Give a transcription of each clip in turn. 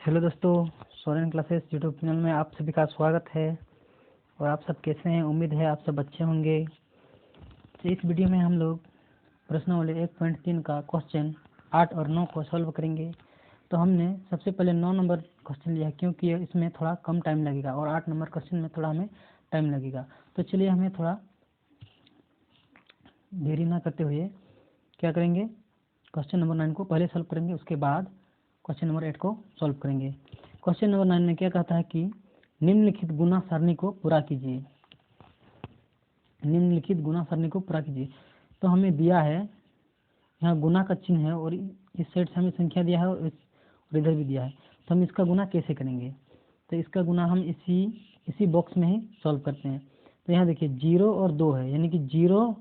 Hello दोस्तों, Soren classes YouTube channel में आप सभी का स्वागत है। और आप सब कैसे हैं? उम्मीद है आप सब अच्छे होंगे। तो इस वीडियो में हम लोग प्रश्नावली 1.3 का क्वेश्चन 8 और 9 को सॉल्व करेंगे। तो हमने सबसे पहले 9 नंबर क्वेश्चन लिया क्योंकि इसमें थोड़ा कम टाइम लगेगा और 8 नंबर क्वेश्चन में थोड़ा हमें टाइम लगेगा। तो चलिए हमें थोड़ा देरी ना करते हुए क्या करेंगे, क्वेश्चन नंबर 9 को पहले सॉल्व करेंगे, उसके बाद क्वेश्चन नंबर 8 को सॉल्व करेंगे। क्वेश्चन नंबर 9 में क्या कहता है कि निम्नलिखित गुना सारणी को पूरा कीजिए। निम्नलिखित गुना सारणी को पूरा कीजिए। तो हमें दिया है, यहाँ गुना का चिन्ह है और इस साइड से हमें संख्या दिया है और इधर भी दिया है। तो हम इसका गुना कैसे करेंगे? तो इसका गुना हम इसी बॉक्स में ही सॉल्व करते हैं। तो यहाँ देखिए 0 और 2 है, यानी कि 0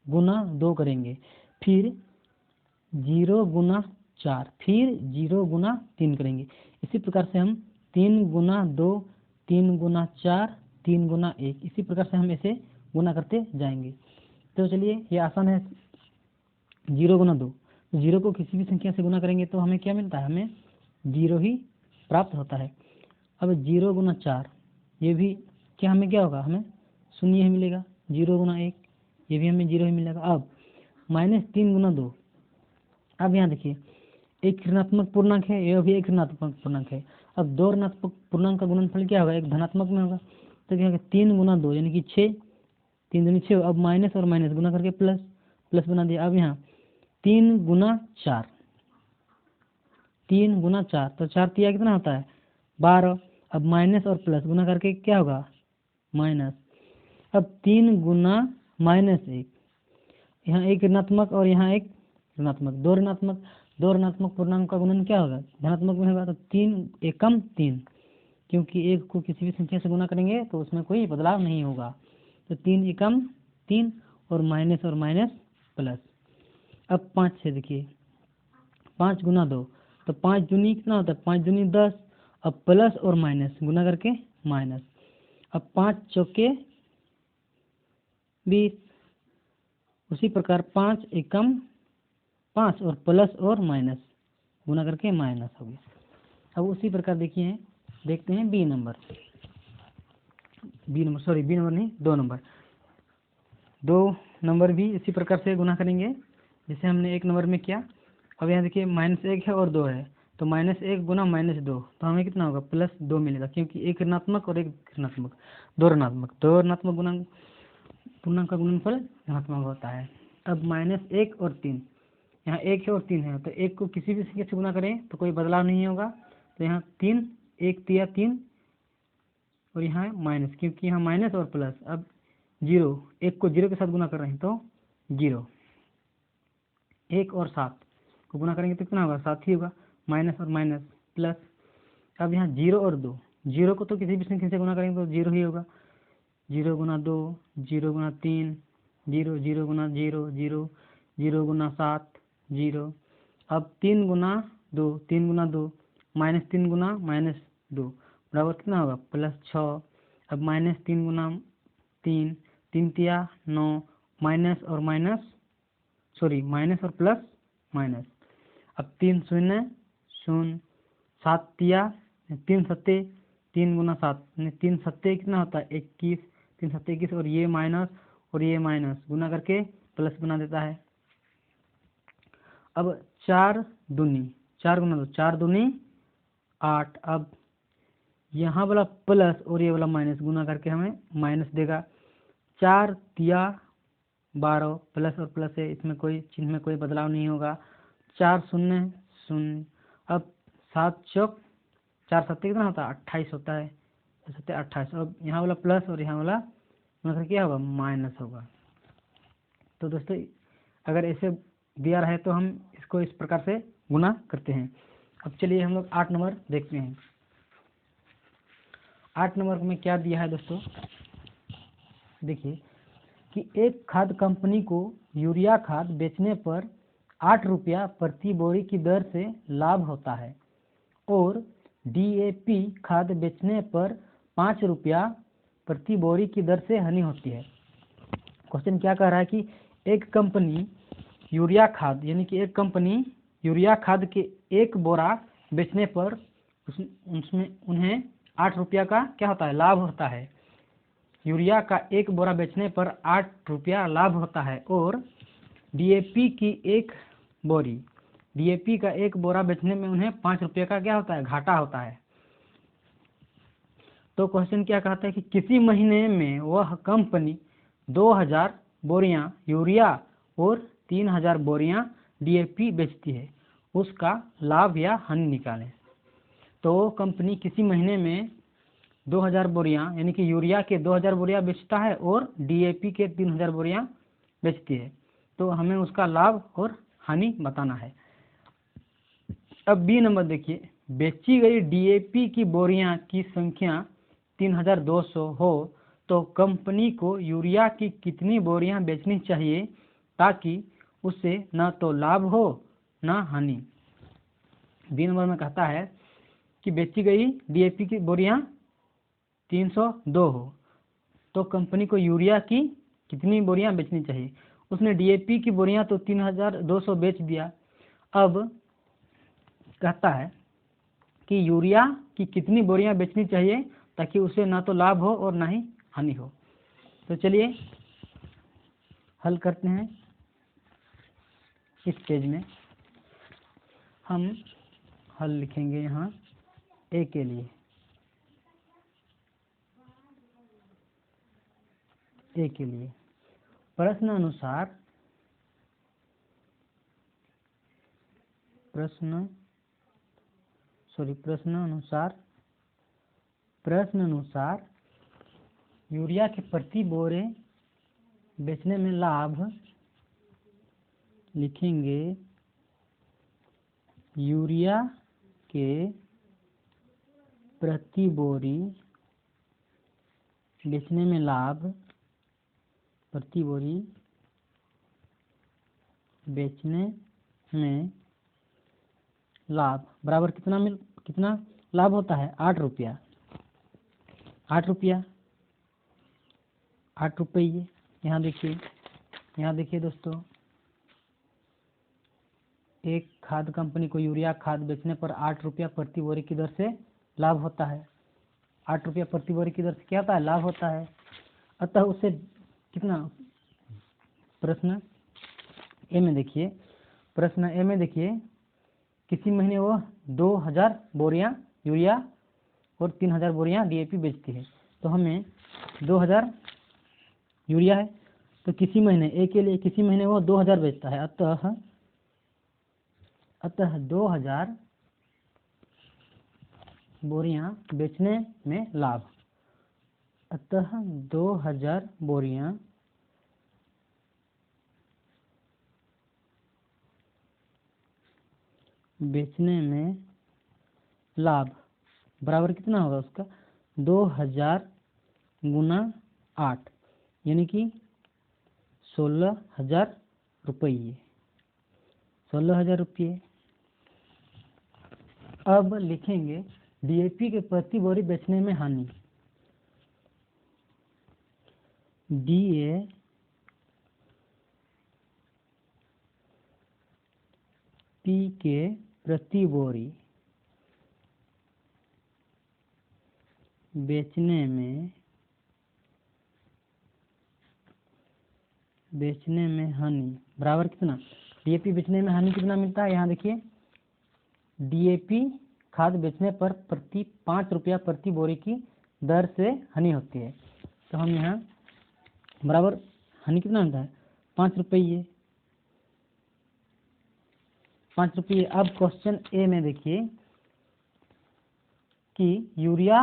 गुना 2 करेंगे, फिर 0 गुना 4, फिर 0 गुना 3 करेंगे। इसी प्रकार से हम 3 गुना 2, 3 गुना 4, 3 गुना 1, इसी प्रकार से हम इसे गुना करते जाएंगे। तो चलिए ये आसान है। 0 गुना 2, 0 को किसी भी संख्या से गुना करेंगे तो हमें क्या मिलता है? हमें 0 ही प्राप्त होता है। अब 0 गुना 4, ये भी हमें क्या होगा? हमें शून्य ही मिलेगा। 0 गुना 1, ये भी हमें 0 ही मिलेगा। अब -3 गुना 2, अब यहाँ देखिए एक ऋणात्मक पूर्णांक है, यह भी एक ऋणात्मक पूर्णांक है। अब दो ऋणात्मक पूर्णांक का गुणनफल क्या होगा? एक धनात्मक में होगा। तो क्या होगा? 3 गुना 2 यानी कि 6, 3 दूनी 6। अब माइनस और माइनस गुना करके प्लस बना दिया। अब यहाँ 3 गुना 4, 3 गुना 4, तो 4 तिया कितना होता है? 12। अब माइनस और प्लस गुना करके क्या होगा? माइनस। अब 3 गुना -1, यहाँ एक ऋणात्मक और यहाँ एक ऋणात्मक, दो ऋणात्मक पूर्णांक का गुणन क्या होगा? धनात्मक में होगा। तो 3 एकम 3, क्योंकि एक को किसी भी संख्या से गुना करेंगे तो उसमें कोई बदलाव नहीं होगा। तो 3 एकम 3 और माइनस प्लस। अब 5 से देखिए 5 गुना 2, तो 5 दूनी कितना होता है? 5 दूनी 10। अब प्लस और माइनस गुना करके माइनस। अब 5 चौके 20। उसी प्रकार 5 एकम 5 और प्लस और माइनस गुना करके माइनस हो गया। अब उसी प्रकार देखते हैं बी नंबर नहीं, 2 नंबर। 2 नंबर भी इसी प्रकार से गुना करेंगे जैसे हमने 1 नंबर में किया। अब यहाँ देखिए -1 है और 2 है, तो -1 गुना -2, तो हमें कितना होगा? +2 मिलेगा, क्योंकि एक ऋणात्मक और एक ऋणात्मक, दो ऋणात्मक गुणांक पूर्णांक का गुणनफल धनात्मक होता है। अब -1 और 3, यहाँ 1 है और 3 है, तो 1 को किसी भी संख्या से गुना करें तो कोई बदलाव नहीं होगा। तो यहाँ 3, 1 तिया 3 और यहाँ माइनस, क्योंकि यहाँ माइनस और प्लस। अब 0, 1 को 0 के साथ गुना कर रहे हैं तो 0। 1 और 7 को गुना करेंगे तो कितना होगा? 7 ही होगा। माइनस और माइनस प्लस। अब यहाँ 0 और 2, 0 को तो किसी भी संख्या से गुना करेंगे तो 0 ही होगा। 0 गुना 2, 0 गुना 3, 0, 0 गुना 0, 0, 0 गुना 7, 0। अब 3 गुना 2, 3 गुना 2, -3 गुना -2 बराबर कितना होगा? +6। अब -3 गुना 3, 3 तिया 9, माइनस और प्लस माइनस। अब 3 शून्य 0, 7 तिया 3 सत्ते, 3 गुना 7, 3 सत्ते कितना होता है? 21, 3 सत्ते 21 और ये माइनस गुना करके प्लस बना देता है। अब 4 गुना 2, 4 दूनी 8। अब यहाँ वाला प्लस और ये वाला माइनस गुना करके हमें माइनस देगा। 4 तिया 12, प्लस और प्लस है, इसमें कोई चिन्ह में कोई बदलाव नहीं होगा। 4 शून्य 0। अब 7 चौक 4 सत्ते कितना होता है? 28 होता है, 28। अब यहाँ वाला प्लस और यहाँ वाला गुना करके क्या होगा? माइनस होगा। तो दोस्तों अगर ऐसे दिया रहे तो हम इसको इस प्रकार से गुना करते हैं। अब चलिए हम लोग 8 नंबर देखते हैं। 8 नंबर में क्या दिया है दोस्तों? देखिए कि एक खाद कंपनी को यूरिया खाद बेचने पर 8 रुपया प्रति बोरी की दर से लाभ होता है और DAP खाद बेचने पर 5 रुपया प्रति बोरी की दर से हानि होती है। क्वेश्चन क्या कह रहा है कि एक कंपनी यूरिया खाद, यानी कि एक कंपनी यूरिया खाद के 1 बोरा बेचने पर उसमें उन्हें 8 रुपया का क्या होता है, लाभ होता है। यूरिया का 1 बोरा बेचने पर 8 रुपया लाभ होता है। और डीएपी का 1 बोरा बेचने में उन्हें 5 रुपये का क्या होता है, घाटा होता है। तो क्वेश्चन क्या कहता है कि किसी महीने में वह कंपनी 2000 बोरियां यूरिया और 3000 बोरियां डीएपी बेचती है, उसका लाभ या हानि निकालें। तो कंपनी किसी महीने में 2000 बोरियां यानी कि यूरिया के 2000 बोरियां बेचता है और डीएपी के 3000 बोरियां बेचती है। तो हमें उसका लाभ और हानि बताना है। अब बी नंबर देखिए, बेची गई डीएपी की बोरियां की संख्या 3200 हो तो कंपनी को यूरिया की कितनी बोरियां बेचनी चाहिए ताकि उसे न तो लाभ हो न हानि। बी नंबर में कहता है कि बेची गई डीएपी की बोरियां 302 हो तो कंपनी को यूरिया की कितनी बोरियां बेचनी चाहिए। उसने डीएपी की बोरियां तो 3200 बेच दिया। अब कहता है कि यूरिया की कितनी बोरियां बेचनी चाहिए ताकि उसे ना तो लाभ हो और ना ही हानि हो। तो चलिए हल करते हैं। इस पेज में हम हल लिखेंगे यहाँ ए के लिए। प्रश्न अनुसार यूरिया के प्रति बोरे बेचने में लाभ लिखेंगे। यूरिया के प्रति बोरी बेचने में लाभ, प्रति बोरी बेचने में लाभ बराबर कितना लाभ होता है, 8 रुपया। 8 रुपये। यहाँ देखिए दोस्तों, एक खाद कंपनी को यूरिया खाद बेचने पर 8 रुपया प्रति बोरी की दर से लाभ होता है। 8 रुपया प्रति बोरी की दर से क्या होता है, लाभ होता है। अतः उसे कितना, प्रश्न ए में देखिए, किसी महीने वो 2000 बोरियां यूरिया और 3000 बोरियां डीएपी बेचती है। तो हमें 2000 यूरिया है तो किसी महीने ए के लिए किसी महीने वो 2000 बेचता है। अतः 2000 बोरियां बेचने में लाभ। अतः 2000 बोरियां बेचने में लाभ बराबर कितना होगा उसका, 2000 गुना 8 यानी कि 16,000 रुपये। 16,000 रुपये। अब लिखेंगे डीएपी के प्रति बोरी बेचने में हानि। डीएपी के प्रति बोरी बेचने में हानि बराबर कितना, डीएपी बेचने में हानि कितना मिलता है। यहाँ देखिए, डीएपी खाद बेचने पर प्रति 5 रुपया प्रति बोरी की दर से हानि होती है। तो हम यहाँ बराबर हानि कितना मिलता है, 5 रुपये। 5 रुपये। अब क्वेश्चन ए में देखिए कि यूरिया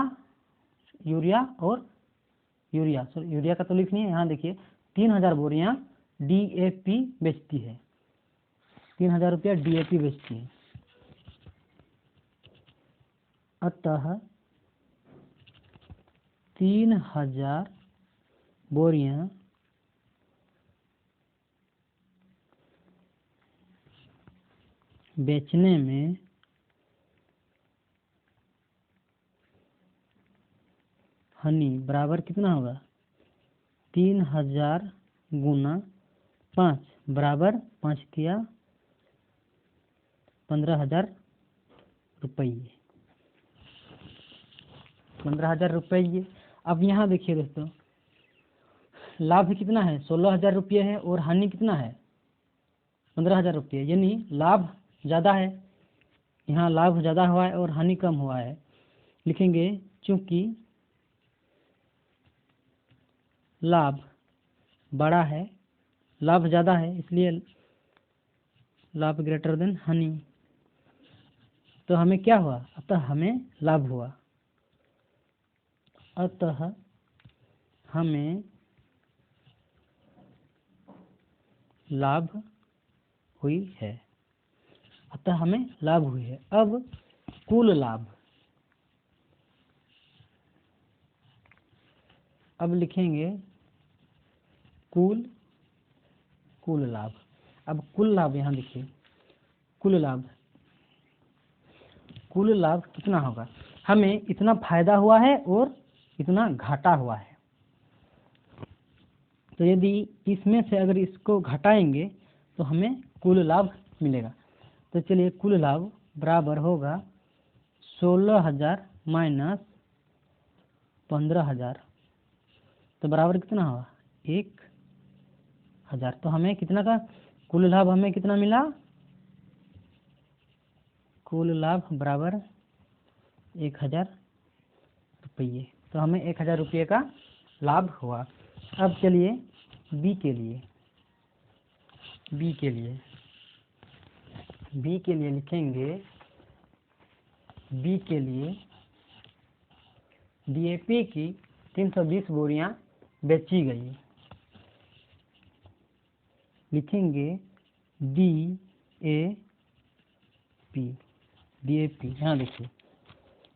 का तो लिखनी है। यहाँ देखिए 3000 बोरियां डीएपी बेचती है, 3000 रुपया डीएपी बेचती है। अतः 3000 बोरियां बेचने में हानि बराबर कितना होगा, 3000 गुना 5 बराबर 5 किया 15,000 रुपये। 15,000 रुपये। अब यहाँ देखिए दोस्तों, लाभ कितना है 16,000 रुपये है और हानि कितना है 15,000 रुपये, यानी लाभ ज़्यादा है। यहाँ लाभ ज़्यादा हुआ है और हानि कम हुआ है। लिखेंगे चूँकि लाभ बड़ा है, लाभ ज़्यादा है, इसलिए लाभ ग्रेटर देन हानि। तो हमें क्या हुआ, अतः हमें लाभ हुआ, अतः हमें लाभ हुई है, अतः हमें लाभ हुई है। अब कुल लाभ, अब लिखेंगे कुल लाभ। अब कुल लाभ यहाँ देखिए, कुल लाभ कितना होगा, हमें इतना फायदा हुआ है और इतना घाटा हुआ है। तो यदि इसमें से अगर इसको घटाएंगे तो हमें कुल लाभ मिलेगा। तो चलिए कुल लाभ बराबर होगा 16,000 माइनस 15,000, तो बराबर कितना होगा 1,000। तो हमें कितना का कुल लाभ, हमें कितना मिला, कुल लाभ बराबर 1,000 रुपये। तो हमें 1,000 रुपये का लाभ हुआ। अब चलिए बी के लिए लिखेंगे, बी के लिए DAP की 320 बोरियां बेची गई। लिखेंगे DAP, यहाँ देखिए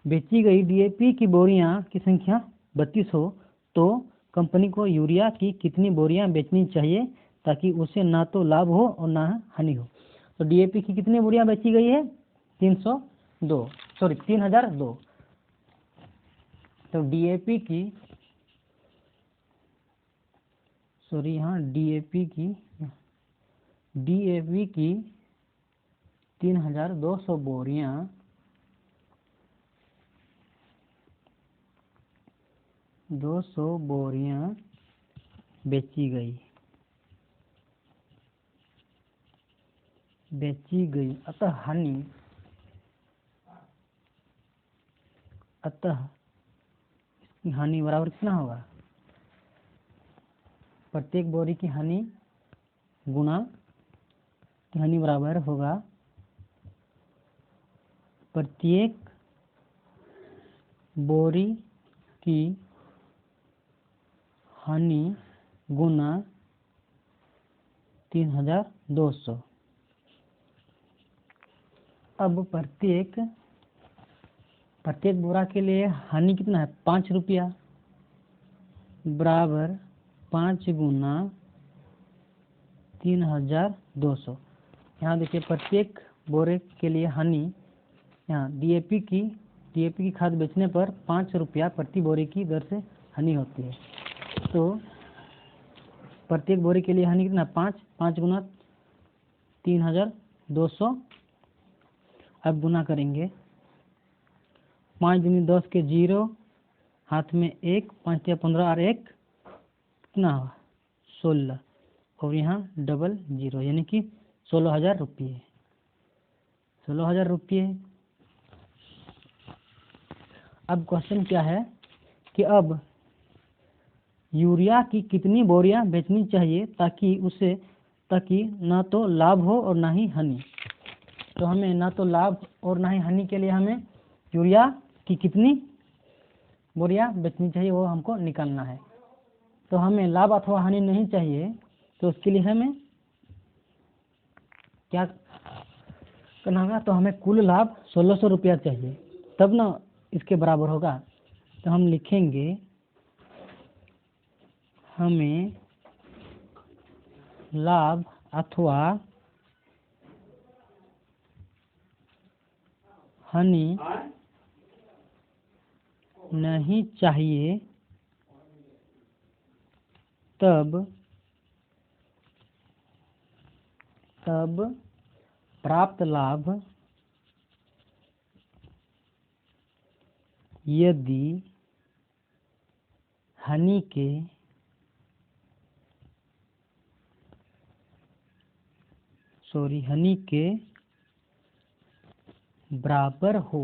बेची गई DAP की बोरियां की संख्या 32 हो तो कंपनी को यूरिया की कितनी बोरियां बेचनी चाहिए ताकि उसे ना तो लाभ हो और ना हानि हो। तो DAP की कितनी बोरियां बेची गई है 302। तो DAP की 3,200 बोरियां बेची गई। अतः हानि बराबर कितना होगा, प्रत्येक बोरी की हानि गुणा हानि बराबर होगा प्रत्येक बोरी की हानि गुना 3,200। अब प्रत्येक बोरा के लिए हानि कितना है 5 रुपया, बराबर 5 गुना 3,200। यहाँ देखिए प्रत्येक बोरे के लिए हानि, यहाँ DAP की खाद बेचने पर 5 रुपया प्रति बोरे की दर से हानि होती है। तो प्रत्येक बोरे के लिए हानि कितना 5 गुना 3,200। अब गुना करेंगे, 5 दूनी 10 के 0, हाथ में 1, 5 या 15 और 1 कितना 16, और यहाँ डबल 0 यानी कि 16,000 रुपये। अब क्वेश्चन क्या है कि अब यूरिया की कितनी बोरियां बेचनी चाहिए ताकि ना तो लाभ हो और ना ही हानि। तो हमें ना तो लाभ और ना ही हानि के लिए हमें यूरिया की कितनी बोरियां बेचनी चाहिए वो हमको निकालना है। तो हमें लाभ अथवा हानि नहीं चाहिए, तो उसके लिए हमें क्या करना होगा, तो हमें कुल लाभ 1,600 रुपया चाहिए, तब ना इसके बराबर होगा। तो हम लिखेंगे हमें लाभ अथवा हानि नहीं चाहिए, तब प्राप्त लाभ यदि हनी के बराबर हो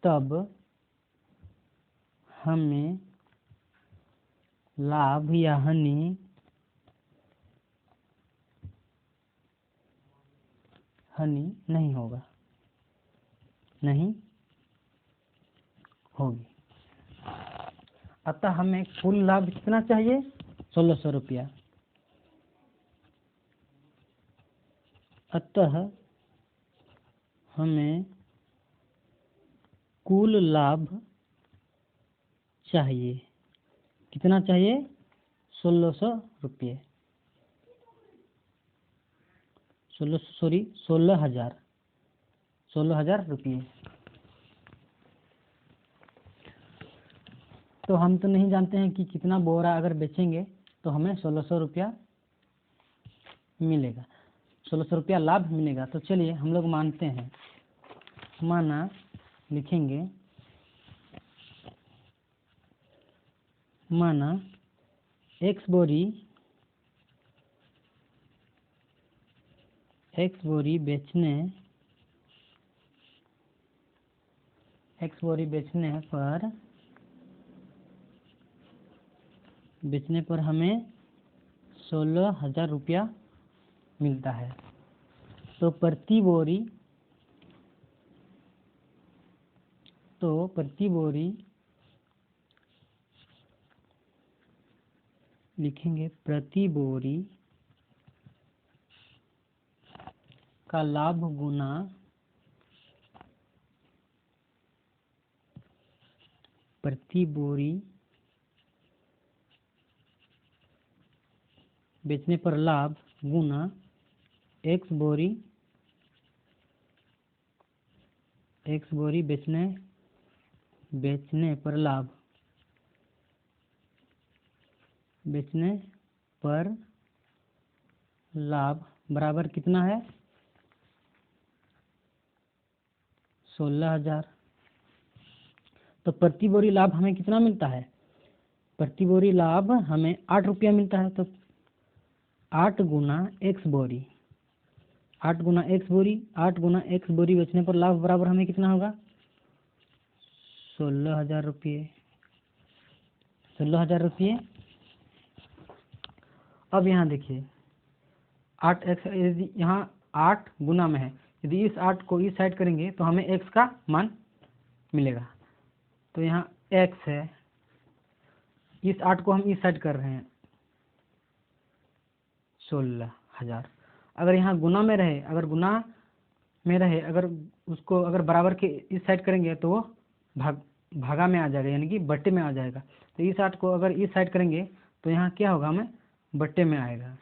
तब हमें लाभ या हानि नहीं होगी। अतः हमें कुल लाभ कितना चाहिए? 1600 रुपया। अतः हमें कुल लाभ चाहिए। कितना चाहिए? 1600 रुपये। 16,000 रुपये। तो हम तो नहीं जानते हैं कि कितना बोरा अगर बेचेंगे तो हमें 1600 रुपया मिलेगा, 1600 रुपया लाभ मिलेगा। तो चलिए हम लोग मानते हैं, माना लिखेंगे, माना x बोरी बेचने पर हमें 16,000 रुपया मिलता है। तो प्रति बोरी लिखेंगे, प्रति बोरी का लाभ गुना प्रति बोरी बेचने पर लाभ गुना x बोरी बेचने पर लाभ बराबर कितना है? 16,000। तो प्रति बोरी लाभ हमें कितना मिलता है? प्रति बोरी लाभ हमें 8 रुपया मिलता है। तो 8 गुना x बोरी 8 गुना x बेचने पर लाभ बराबर हमें कितना होगा? 16,000 रुपये। 16,000 रुपये। अब यहाँ देखिए 8x, यदि यहाँ 8 गुना में है, यदि इस 8 को इस साइड करेंगे तो हमें x का मान मिलेगा। तो यहाँ x है, इस 8 को हम इस साइड कर रहे हैं, 16,000। अगर यहाँ गुना में रहे, अगर उसको बराबर के इस साइड करेंगे तो वो भागा में आ जाएगा, यानी कि बट्टे में आ जाएगा। तो इस 8 को अगर इस साइड करेंगे तो यहाँ क्या होगा? हमें बट्टे में आएगा।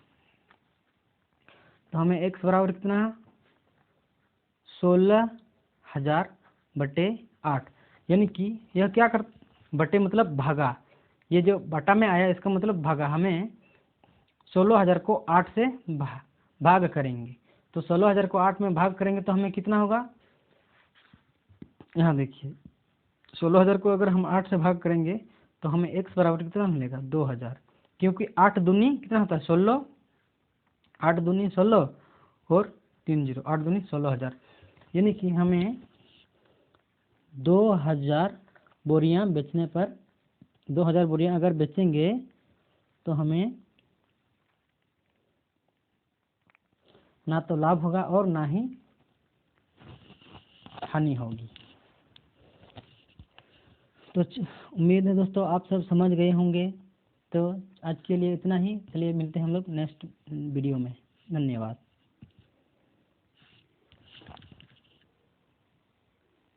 तो हमें x बराबर कितना है? 16,000 बटे 8, यानी कि यह क्या कर, बटे मतलब भागा, ये जो बटा में आया इसका मतलब भागा। हमें 16,000 को 8 से भाग करेंगे। तो 16,000 को 8 में भाग करेंगे तो हमें कितना होगा? यहाँ देखिए 16,000 को अगर हम 8 से भाग करेंगे तो हमें x बराबर कितना मिलेगा? 2,000। क्योंकि 8 दूनी कितना होता है? 16, 8 दूनी 16 और 3 0, 8 दूनी 16,000। यानी कि हमें 2,000 बोरियां बेचने पर, 2,000 बोरियां अगर बेचेंगे तो हमें ना तो लाभ होगा और ना ही हानि होगी। तो उम्मीद है दोस्तों आप सब समझ गए होंगे। तो आज के लिए इतना ही। चलिए मिलते हैं हम लोग नेक्स्ट वीडियो में। धन्यवाद।